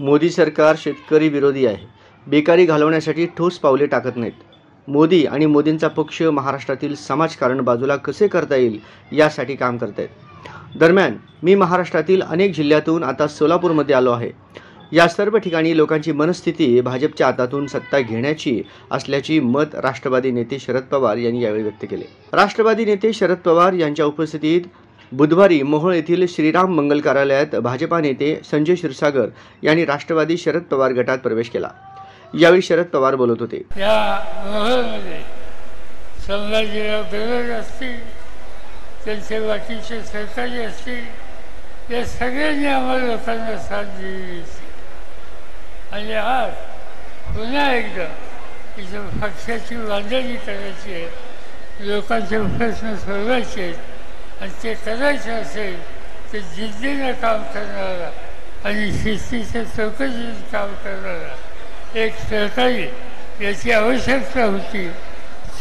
मोदी सरकार शेतकरी विरोधी आहे. बेकारी घालवण्यासाठी ठोस पावले टाकत नाहीत. मोदी आणि मोदींचा पक्ष महाराष्ट्रातील समाजकारण बाजूला कसे करता येईल यासाठी काम करत आहेत. दरम्यान मी महाराष्ट्रातील अनेक जिल्ह्यातून आता सोलापूरमध्ये आलो आहे. या सर्व ठिकाणी लोकांची मनस्थिती भाजपच्या हातातून सत्ता घेण्याची असल्याची मत राष्ट्रवादी नेते शरद पवार यांनी यावेळी व्यक्त केले. राष्ट्रवादी नेते शरद पवार यांच्या उपस्थितीत बुधवारी मोहोळ येथील श्रीराम मंगल कार्यालयात भाजपा नेते संजय क्षीरसागर यांनी राष्ट्रवादी शरद पवार गटात प्रवेश केला. यावेळी शरद पवार बोलत होते. या मोहोळमध्ये संभाजीराव बेगड असतील, त्यांचे बाकीचे सहकारी असतील, या सगळ्यांनी आम्हाला लोकांना साथ दिली. आणि आज पुन्हा एकदा इथं पक्षाची बांधणी करायची आहे, लोकांचे प्रश्न सोडवायचे आहेत आणि ते करायचे असेल तर जिद्दीनं काम करणारा आणि शिस्तीच्या चौकशीत काम करणारा एक सहकारी याची आवश्यकता होती.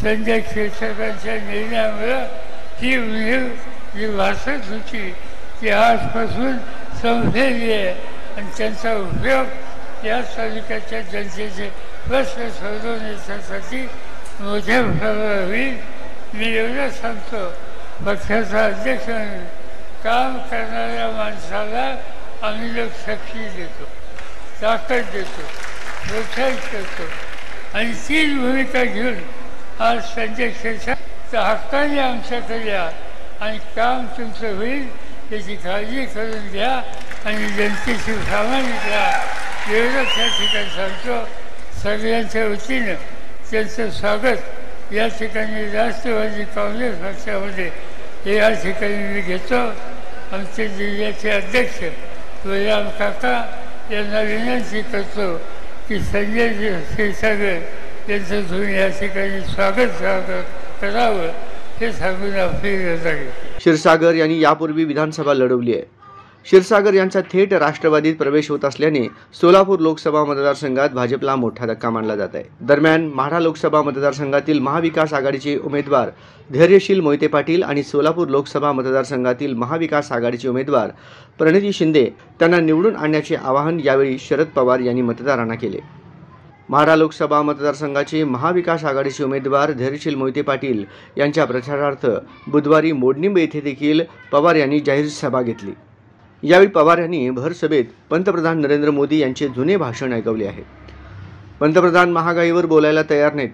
संजय क्षीरसागरांच्या निर्णयामुळे ही उणीव जी भासत होती ती आजपासून संपलेली आहे आणि त्यांचा उपयोग या तालुक्याच्या जनतेचे प्रश्न सोडवण्यासाठी मोठ्या प्रमाणावर होईल. मी एवढं सांगतो, पक्षाचा अध्यक्ष म्हणून काम करणाऱ्या माणसाला आम्ही लोक शक्ती देतो, ताकद देतो, प्रोत्साहित करतो आणि तीच भूमिका घेऊन आज संजय क्षीरसागर हक्काने आमच्याकडे या आणि काम तुमचं होईल याची काळजी करून घ्या आणि जनतेशी प्रामाणिक राहा एवढंच या ठिकाणी सांगतो. सगळ्यांच्या वतीनं त्यांचं स्वागत या ठिकाणी राष्ट्रवादी काँग्रेस पक्षामध्ये हे या ठिकाणी मी घेतो. आमचे जिल्ह्याचे अध्यक्ष बळीराम काका यांना विनंती करतो की संजय क्षीरसागर यांचं तुम्ही या ठिकाणी स्वागत करावं हे सांगून आपली रजा घेतो. क्षीरसागर यांनी यापूर्वी विधानसभा लढवली आहे. क्षीरसागर यांचा थेट राष्ट्रवादीत प्रवेश होत असल्याने सोलापूर लोकसभा मतदारसंघात भाजपला मोठा धक्का मानला जात आहे. दरम्यान माढा लोकसभा मतदारसंघातील महाविकास आघाडीचे उमेदवार धैर्यशील मोहिते पाटील आणि सोलापूर लोकसभा मतदारसंघातील महाविकास आघाडीचे उमेदवार प्रणिती शिंदे त्यांना निवडून आणण्याचे आवाहन यावेळी शरद पवार यांनी मतदारांना केले. माढा लोकसभा मतदारसंघाचे महाविकास आघाडीचे उमेदवार धैर्यशील मोहिते पाटील यांच्या प्रचारार्थ बुधवारी मोडनिंब येथे देखील पवार यांनी जाहीर सभा घेतली. यावेळी पवार यांनी भर सभेत पंतप्रधान नरेंद्र मोदी यांचे जुने भाषण ऐकवले आहे. पंतप्रधान महागाईवर बोलायला तयार नाहीत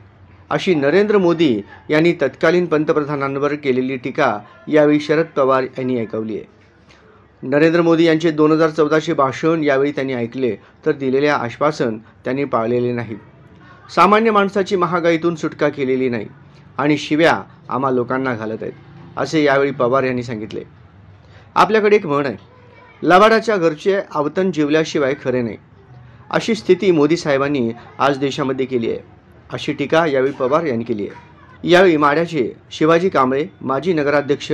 अशी नरेंद्र मोदी यांनी तत्कालीन पंतप्रधानांवर केलेली टीका यावेळी शरद पवार यांनी ऐकवली आहे. नरेंद्र मोदी यांचे 2014चे भाषण यावेळी त्यांनी ऐकले तर दिलेले आश्वासन त्यांनी पाळलेले नाही. सामान्य माणसाची महागाईतून सुटका केलेली नाही आणि शिव्या आम्हा लोकांना घालत आहेत असे यावेळी पवार यांनी सांगितले. आपल्याकडे एक म्हण आहे, लबाडाच्या घरचे आवतन जेवल्याशिवाय खरे नाही. अशी स्थिती मोदी साहेबांनी आज देशामध्ये केली आहे अशी टीका यावेळी पवार यांनी केली आहे. यावेळी माढ्याचे शिवाजी कांबळे, माजी नगराध्यक्ष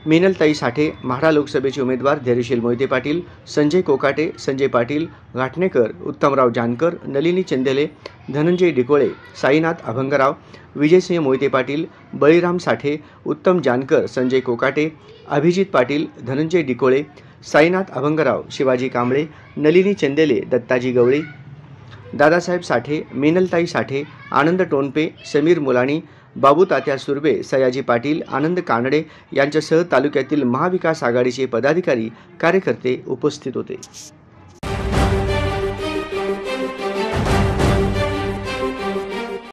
मिनलताई साठे, माढा लोकसभेचे उमेदवार धैर्यशील मोहिते पाटील, संजय कोकाटे, संजय पाटील घाटणेकर, उत्तमराव जानकर, नलिनी चंदेले, धनंजय डिकोळे, साईनाथ अभंगराव, विजयसिंह मोहिते पाटील, बळीराम साठे, उत्तम जानकर, संजय कोकाटे, अभिजित पाटील, धनंजय डिकोळे, साईनाथ अभंगराव, शिवाजी कांबळे, नलिनी चंदेले, दत्ताजी गवळे, दादासाहेब साठे, मिनलताई साठे, आनंद टोनपे, समीर मुलाणी, बाबू तात्या सुर्वे, सयाजी पाटील, आनंद कानडे यांच्यासह तालुक्यातील महाविकास आघाडीचे पदाधिकारी कार्यकर्ते उपस्थित होते.